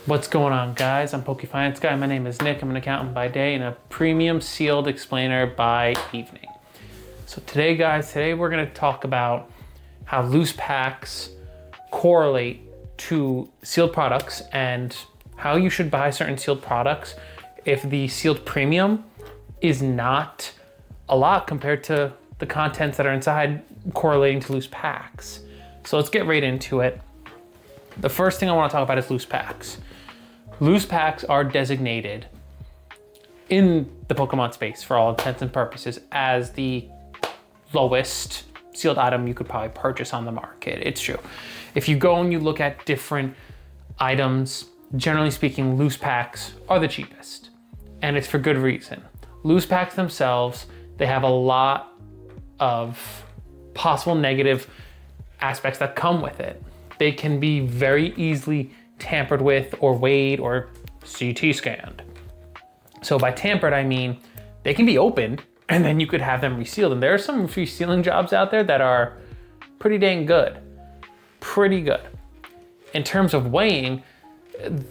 What's going on, guys? I'm Poke Finance Guy. My name is Nick. I'm an accountant by day and a premium sealed explainer by evening. So today, guys, we're going to talk about how loose packs correlate to sealed products and how you should buy certain sealed products if the sealed premium is not a lot compared to the contents that are inside correlating to loose packs. So let's get right into it. The first thing I want to talk about is loose packs. Loose packs are designated in the Pokemon space, for all intents and purposes, as the lowest sealed item you could probably purchase on the market. It's true. If you go and you look at different items, generally speaking, loose packs are the cheapest. And it's for good reason. Loose packs themselves, they have a lot of possible negative aspects that come with it. They can be very easily tampered with or weighed or CT scanned. So by tampered, I mean they can be opened and then you could have them resealed. And there are some resealing jobs out there that are pretty dang good. Pretty good. In terms of weighing,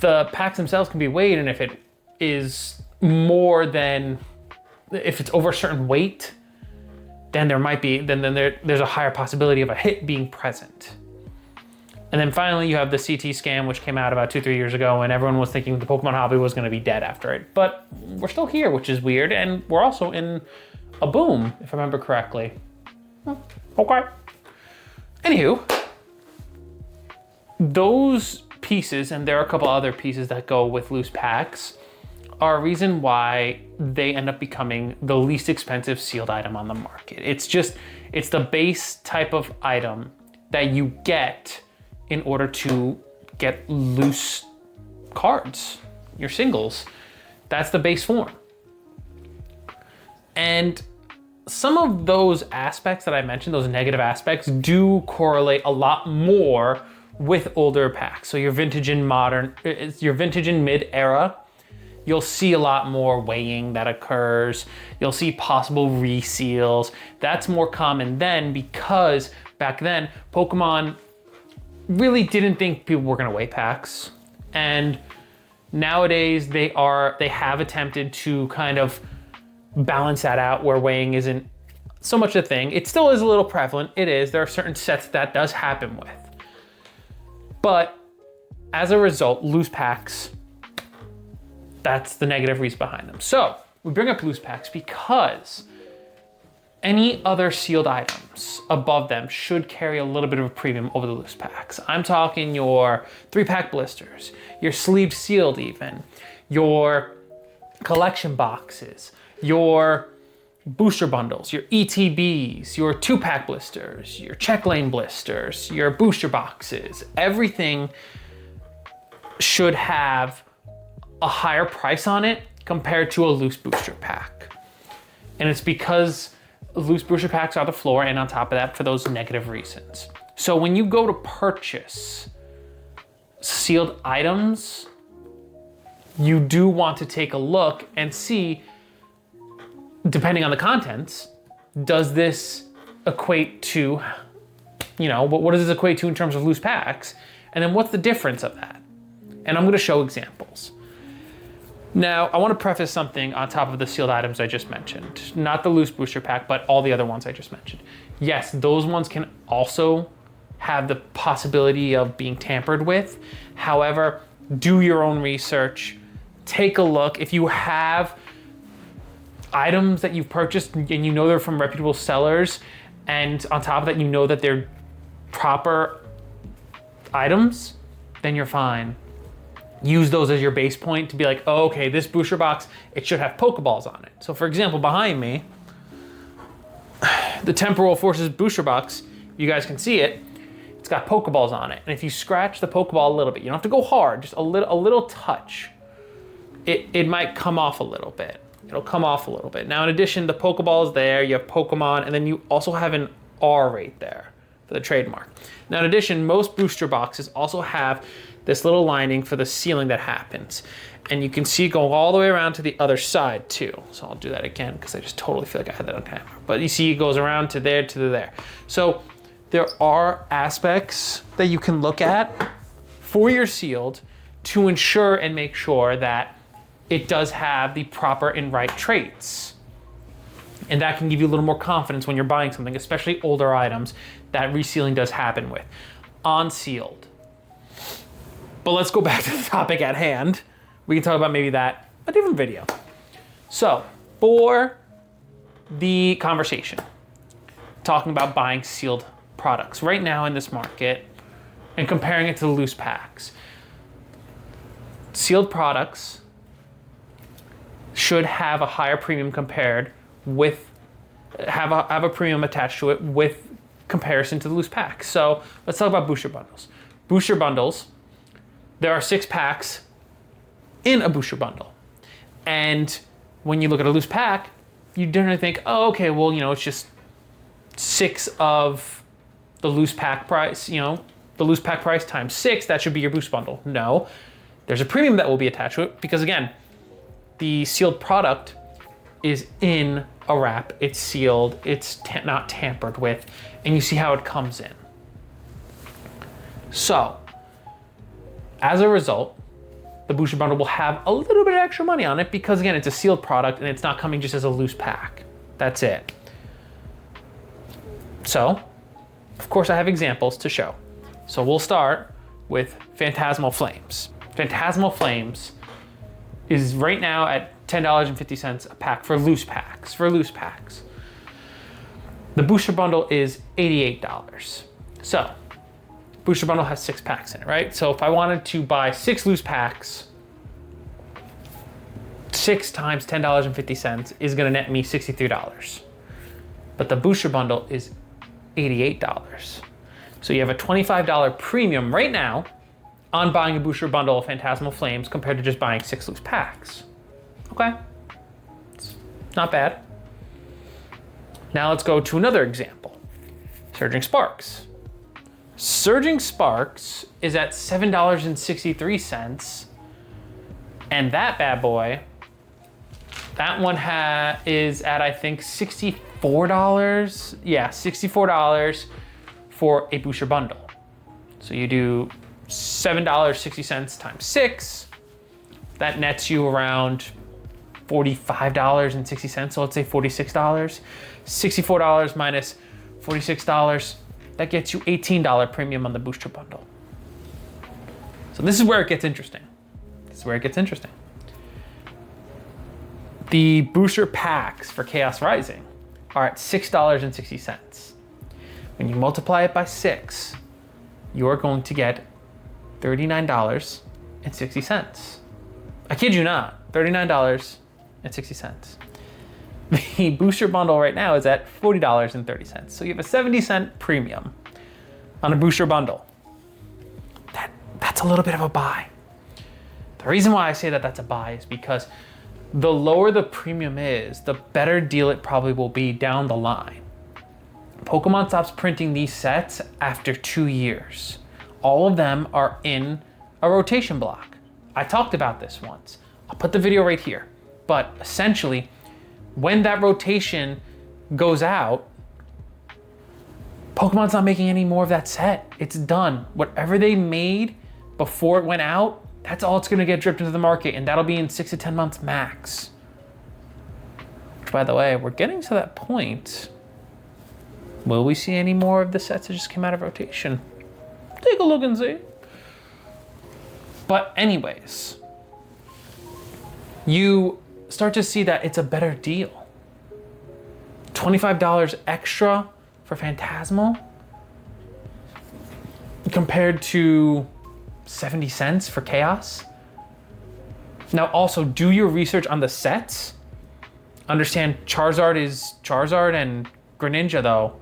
the packs themselves can be weighed, and if it is more than, if it's over a certain weight, then there's a higher possibility of a hit being present. And then finally, you have the CT scan, which came out about 2-3 years ago, and everyone was thinking the Pokemon hobby was going to be dead after it. But we're still here, which is weird, and we're also in a boom, if I remember correctly. Okay. Anywho, those pieces, and there are a couple other pieces that go with loose packs, are a reason why they end up becoming the least expensive sealed item on the market. It's the base type of item that you get in order to get loose cards, your singles. That's the base form. And some of those aspects that I mentioned, those negative aspects, do correlate a lot more with older packs. So your vintage and mid-era, you'll see a lot more weighing that occurs. You'll see possible reseals. That's more common then, because back then, Pokemon really didn't think people were gonna weigh packs. And nowadays they have attempted to kind of balance that out where weighing isn't so much a thing. It still is a little prevalent, it is. There are certain sets that does happen with. But as a result, loose packs, that's the negative reason behind them. So we bring up loose packs because any other sealed items above them should carry a little bit of a premium over the loose packs. I'm talking your 3-pack blisters, your sleeve sealed even, your collection boxes, your booster bundles, your ETBs, your 2-pack blisters, your check lane blisters, your booster boxes. Everything should have a higher price on it compared to a loose booster pack. And it's because loose booster packs are the floor, and on top of that, for those negative reasons. So when you go to purchase sealed items, you do want to take a look and see, depending on the contents, does this equate to, what does this equate to in terms of loose packs? And then what's the difference of that? And I'm gonna show examples. Now, I want to preface something on top of the sealed items I just mentioned. Not the loose booster pack, but all the other ones I just mentioned. Yes, those ones can also have the possibility of being tampered with. However, do your own research. Take a look. If you have items that you've purchased and you know they're from reputable sellers, and on top of that, you know that they're proper items, then you're fine. Use those as your base point to be like, oh, okay, this booster box, it should have Pokeballs on it. So for example, behind me, the Temporal Forces booster box, you guys can see it, it's got Pokeballs on it. And if you scratch the Pokeball a little bit, you don't have to go hard, just a little touch, it might come off a little bit. It'll come off a little bit. Now, in addition, the Pokeball is there, you have Pokemon, and then you also have an R right there for the trademark. Now, in addition, most booster boxes also have this little lining for the sealing that happens. And you can see it go all the way around to the other side too. So I'll do that again because I just totally feel like I had that on camera. But you see it goes around to there, to there. So there are aspects that you can look at for your sealed to ensure and make sure that it does have the proper and right traits. And that can give you a little more confidence when you're buying something, especially older items that resealing does happen with. Unsealed. But let's go back to the topic at hand. We can talk about maybe that a different video. So for the conversation, talking about buying sealed products right now in this market and comparing it to the loose packs. Sealed products should have a higher premium compared with, have a premium attached to it with comparison to the loose packs. So let's talk about booster bundles. Booster bundles, there are 6 packs in a booster bundle. And when you look at a loose pack, you generally think, oh, okay, well, you know, it's just 6 of the loose pack price, you know, the loose pack price times 6, that should be your boost bundle. No, there's a premium that will be attached to it because again, the sealed product is in a wrap, it's sealed, it's not tampered with, and you see how it comes in. So, as a result, the booster bundle will have a little bit of extra money on it because again, it's a sealed product and it's not coming just as a loose pack. That's it. So, of course I have examples to show. So we'll start with Phantasmal Flames. Phantasmal Flames is right now at $10.50 a pack for loose packs. The booster bundle is $88. So, booster bundle has 6 packs in it, right? So if I wanted to buy 6 loose packs, 6 times $10.50 is gonna net me $63. But the booster bundle is $88. So you have a $25 premium right now on buying a booster bundle of Phantasmal Flames compared to just buying 6 loose packs. Okay, it's not bad. Now let's go to another example. Surging Sparks. Surging Sparks is at $7.63, and that bad boy, that one is at, I think, $64. Yeah, $64 for a booster bundle. So you do $7.60 times 6, that nets you around $45.60, so let's say $46. $64 minus $46, that gets you $18 premium on the booster bundle. So this is where it gets interesting. The booster packs for Chaos Rising are at $6.60. When you multiply it by 6, you're going to get $39.60. I kid you not, $39.60. The booster bundle right now is at $40.30. So you have a 70-cent premium on a booster bundle. That's a little bit of a buy. The reason why I say that that's a buy is because the lower the premium is, the better deal it probably will be down the line. Pokemon stops printing these sets after 2 years. All of them are in a rotation block. I talked about this once. I'll put the video right here. But essentially, when that rotation goes out, Pokemon's not making any more of that set. It's done. Whatever they made before it went out, that's all it's gonna get dripped into the market, and that'll be in 6 to 10 months max. Which, by the way, we're getting to that point. Will we see any more of the sets that just came out of rotation? Take a look and see. But anyways, you start to see that it's a better deal. $25 extra for Phantasmal compared to 70 cents for Chaos. Now also do your research on the sets. Understand Charizard is Charizard and Greninja though.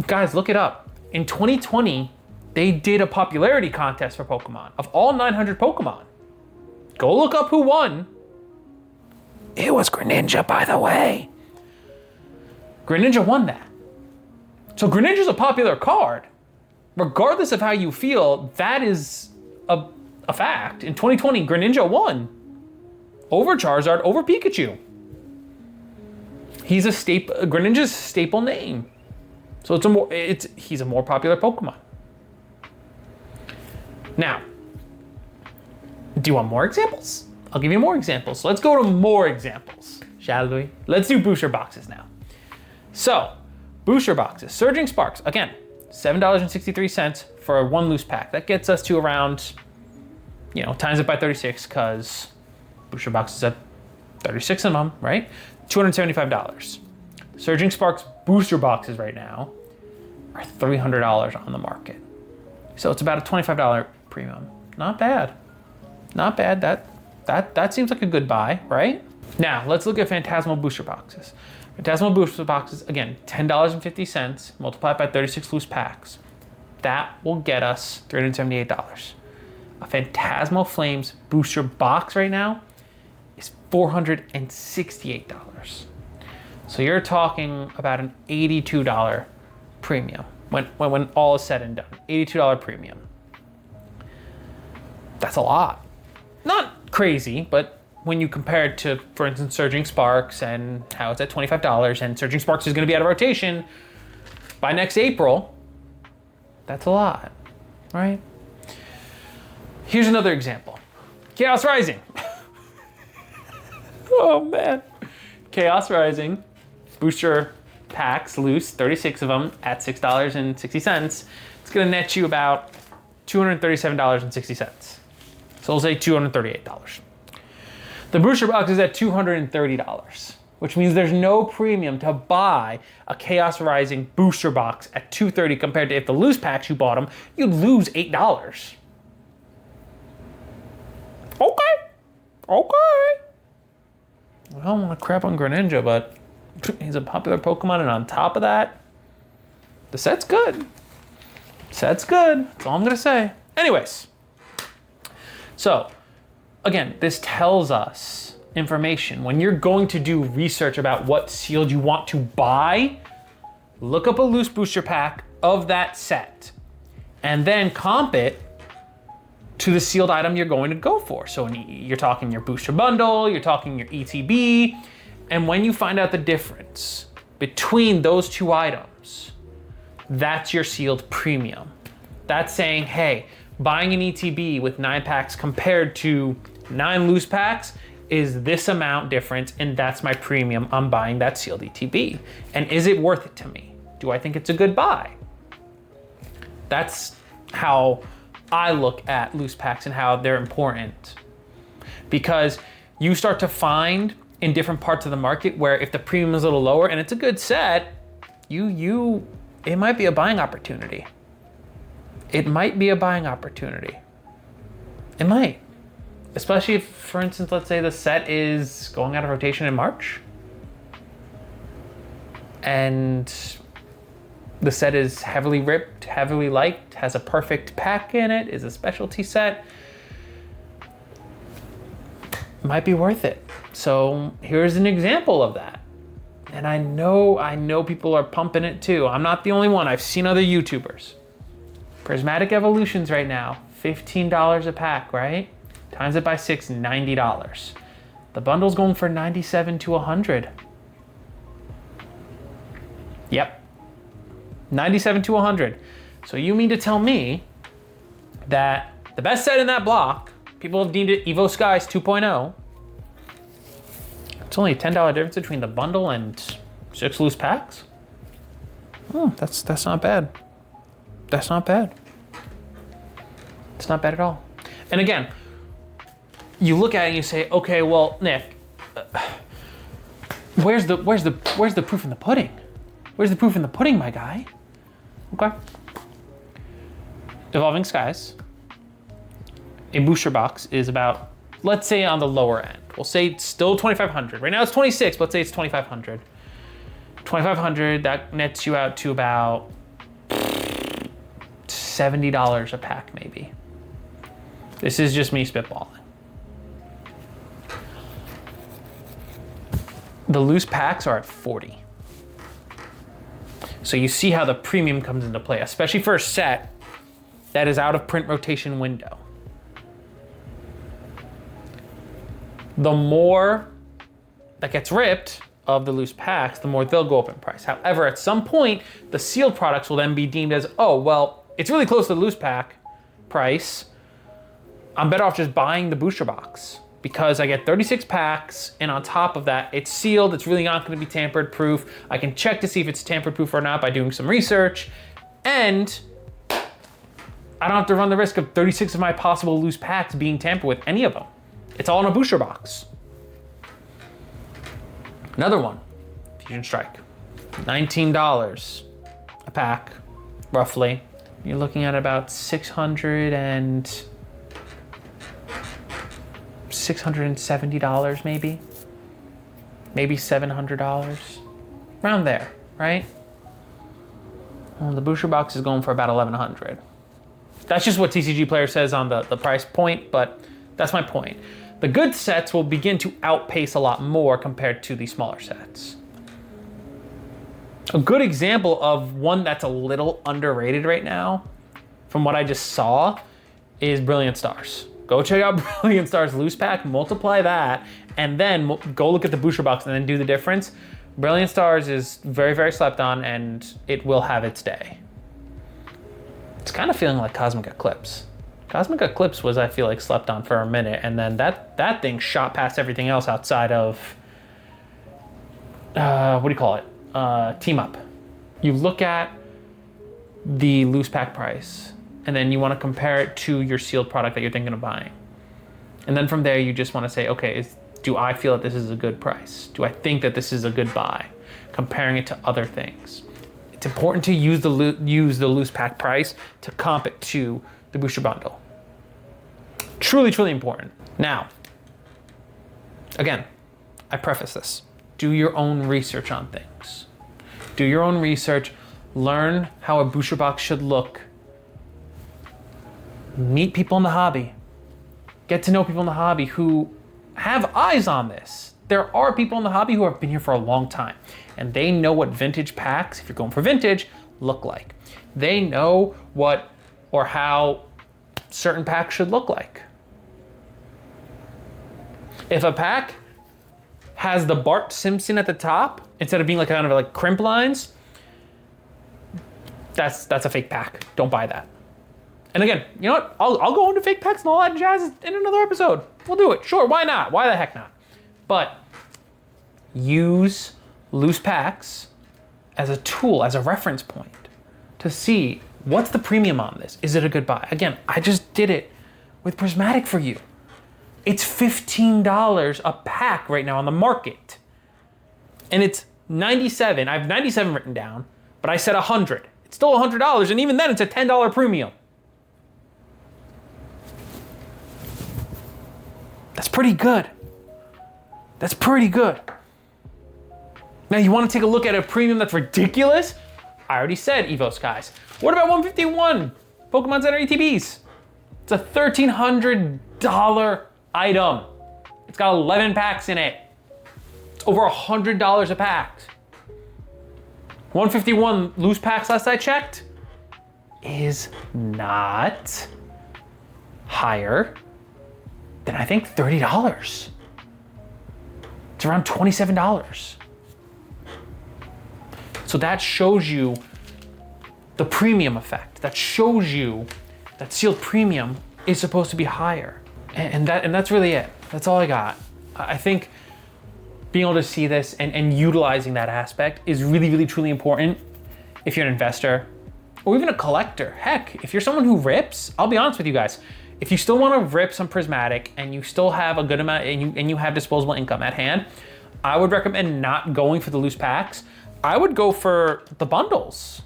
Guys, look it up. In 2020, they did a popularity contest for Pokemon of all 900 Pokemon. Go look up who won. It was Greninja, by the way. Greninja won that. So Greninja's a popular card. Regardless of how you feel, that is a fact. In 2020, Greninja won. Over Charizard, over Pikachu. He's a staple, Greninja's a staple name. So he's a more popular Pokemon. Now, Do you want more examples? I'll give you more examples. So let's go to more examples, shall we? Let's do booster boxes now. So, booster boxes, Surging Sparks, again, $7.63 for one loose pack. That gets us to around, times it by 36, because booster boxes at 36 of them, right? $275. Surging Sparks booster boxes right now are $300 on the market. So it's about a $25 premium. Not bad. Not bad. That seems like a good buy, right? Now, let's look at Phantasmal booster boxes. Phantasmal booster boxes, again, $10.50 multiplied by 36 loose packs. That will get us $378. A Phantasmal Flames booster box right now is $468. So you're talking about an $82 premium when all is said and done. $82 premium. That's a lot. Not crazy, but when you compare it to, for instance, Surging Sparks and how it's at $25, and Surging Sparks is going to be out of rotation by next April, that's a lot, right? Here's another example. Chaos Rising. Oh man. Chaos Rising, booster packs, loose, 36 of them at $6.60. It's going to net you about $237.60. So we'll say $238. The booster box is at $230, which means there's no premium to buy a Chaos Rising booster box at $230 compared to if the loose packs you bought them, you'd lose $8. Okay. I don't want to crap on Greninja, but he's a popular Pokemon, and on top of that, the set's good. That's all I'm going to say. Anyways. So, again, this tells us information. When you're going to do research about what sealed you want to buy, look up a loose booster pack of that set and then comp it to the sealed item you're going to go for. So you're talking your booster bundle, you're talking your ETB, and when you find out the difference between those two items, that's your sealed premium. That's saying, hey, buying an ETB with 9 packs compared to 9 loose packs is this amount difference, and that's my premium. I'm buying that sealed ETB. And is it worth it to me? Do I think it's a good buy? That's how I look at loose packs and how they're important. Because you start to find in different parts of the market where if the premium is a little lower and it's a good set, it might be a buying opportunity. It might be a buying opportunity. It might. Especially if, for instance, let's say the set is going out of rotation in March. And the set is heavily ripped, heavily liked, has a perfect pack in it, is a specialty set. Might be worth it. So here's an example of that. And I know people are pumping it too. I'm not the only one. I've seen other YouTubers. Prismatic Evolutions right now, $15 a pack, right? Times it by 6, $90. The bundle's going for $97 to $100. Yep. $97 to $100. So you mean to tell me that the best set in that block, people have deemed it Evo Skies 2.0, it's only a $10 difference between the bundle and 6 loose packs? Oh, that's not bad. That's not bad. It's not bad at all. And again, you look at it and you say, okay, well, Nick, where's the proof in the pudding? Where's the proof in the pudding, my guy? Okay. Evolving Skies, a booster box is about, let's say on the lower end. We'll say it's still 2,500. Right now it's 26, but let's say it's 2,500. 2,500, that nets you out to about $70 a pack, maybe. This is just me spitballing. The loose packs are at 40. So you see how the premium comes into play, especially for a set that is out of print rotation window. The more that gets ripped of the loose packs, the more they'll go up in price. However, at some point, the sealed products will then be deemed as, oh, well, it's really close to the loose pack price. I'm better off just buying the booster box because I get 36 packs, and on top of that, it's sealed. It's really not gonna be tampered proof. I can check to see if it's tampered proof or not by doing some research, and I don't have to run the risk of 36 of my possible loose packs being tampered with, any of them. It's all in a booster box. Another one, Fusion Strike, $19 a pack, roughly. You're looking at about $670 maybe $700, around there, right? Well, the booster box is going for about $1,100. That's just what TCG Player says on the price point, but that's my point. The good sets will begin to outpace a lot more compared to the smaller sets. A good example of one that's a little underrated right now, from what I just saw, is Brilliant Stars. Go check out Brilliant Stars loose pack, multiply that, and then go look at the booster box and then do the difference. Brilliant Stars is very, very slept on, and it will have its day. It's kind of feeling like Cosmic Eclipse. Cosmic Eclipse was, I feel like, slept on for a minute, and then that thing shot past everything else outside of, what do you call it? Team Up. You look at the loose pack price, and then you want to compare it to your sealed product that you're thinking of buying. And then from there, you just want to say, okay, do I feel that this is a good price? Do I think that this is a good buy? Comparing it to other things. It's important to use the loose pack price to comp it to the booster bundle. Truly, truly important. Now, again, I preface this. Do your own research on things. Do your own research. Learn how a booster box should look. Meet people in the hobby. Get to know people in the hobby who have eyes on this. There are people in the hobby who have been here for a long time, and they know what vintage packs, if you're going for vintage, look like. They know what or how certain packs should look like. If a pack has the Bart Simpson at the top, instead of being like kind of like crimp lines, that's a fake pack. Don't buy that. And again, you know what? I'll go into fake packs and all that jazz in another episode. We'll do it. Sure, why not? Why the heck not? But use loose packs as a tool, as a reference point to see what's the premium on this. Is it a good buy? Again, I just did it with Prismatic for you. It's $15 a pack right now on the market. And it's 97. I have 97 written down, but I said 100. It's still $100, and even then it's a $10 premium. That's pretty good. That's pretty good. Now you want to take a look at a premium that's ridiculous? I already said Evo Skies. What about 151 Pokemon Center ETBs? It's a $1,300 item. It's got 11 packs in it. It's over $100 a pack. 151 loose packs last I checked is not higher than I think $30. It's around $27. So that shows you the premium effect. That shows you that sealed premium is supposed to be higher. And that's really it. That's all I got. I think being able to see this and utilizing that aspect is really, really, truly important if you're an investor or even a collector. Heck, if you're someone who rips, I'll be honest with you guys. If you still want to rip some Prismatic and you still have a good amount and you have disposable income at hand, I would recommend not going for the loose packs. I would go for the bundles.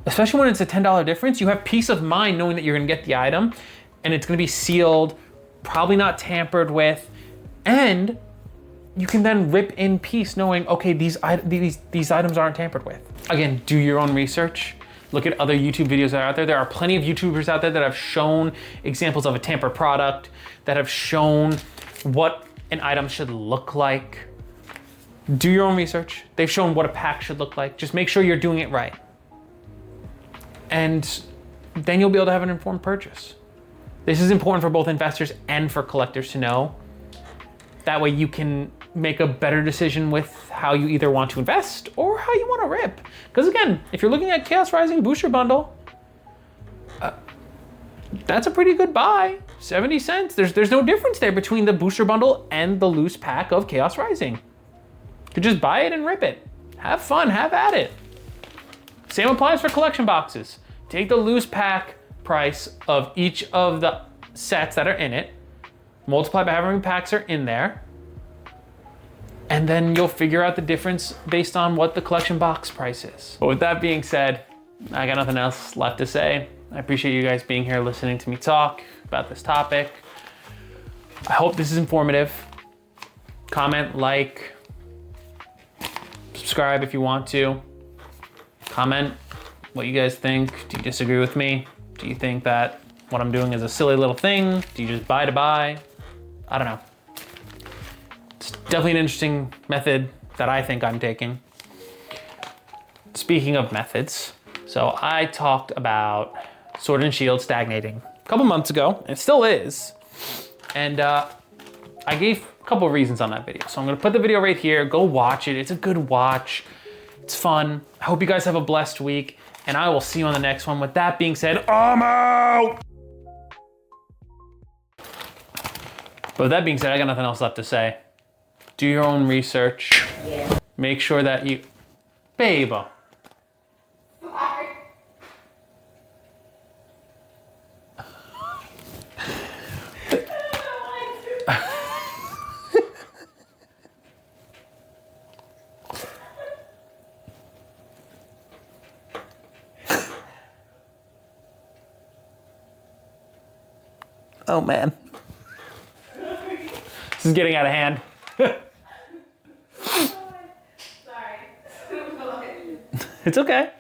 Especially when it's a $10 difference, you have peace of mind knowing that you're gonna get the item and it's gonna be sealed, probably not tampered with, and you can then rip in peace knowing, okay, these items aren't tampered with. Again, do your own research. Look at other YouTube videos that are out there. There are plenty of YouTubers out there that have shown examples of a tampered product, that have shown what an item should look like. Do your own research. They've shown what a pack should look like. Just make sure you're doing it right. And then you'll be able to have an informed purchase. This is important for both investors and for collectors to know. That way you can make a better decision with how you either want to invest or how you want to rip. Because again, if you're looking at Chaos Rising Booster Bundle, that's a pretty good buy. 70 cents. There's no difference there between the booster bundle and the loose pack of Chaos Rising. You just buy it and rip it. Have fun, have at it. Same applies for collection boxes. Take the loose pack price of each of the sets that are in it, multiply by however many packs are in there, and then you'll figure out the difference based on what the collection box price is. But with that being said, I got nothing else left to say. I appreciate you guys being here listening to me talk about this topic. I hope this is informative. Comment, like, subscribe if you want to. Comment what you guys think. Do you disagree with me? Do you think that what I'm doing is a silly little thing? Do you just buy to buy? I don't know. It's definitely an interesting method that I think I'm taking. Speaking of methods, so I talked about Sword and Shield stagnating a couple months ago. It still is. And I gave a couple reasons on that video. So I'm gonna put the video right here. Go watch it. It's a good watch. It's fun. I hope you guys have a blessed week, and I will see you on the next one. With that being said, I'm out! But with that being said, I got nothing else left to say. Do your own research. Yeah. Make sure that you... Babe. Sorry. Oh man. This is getting out of hand. Sorry. It's okay.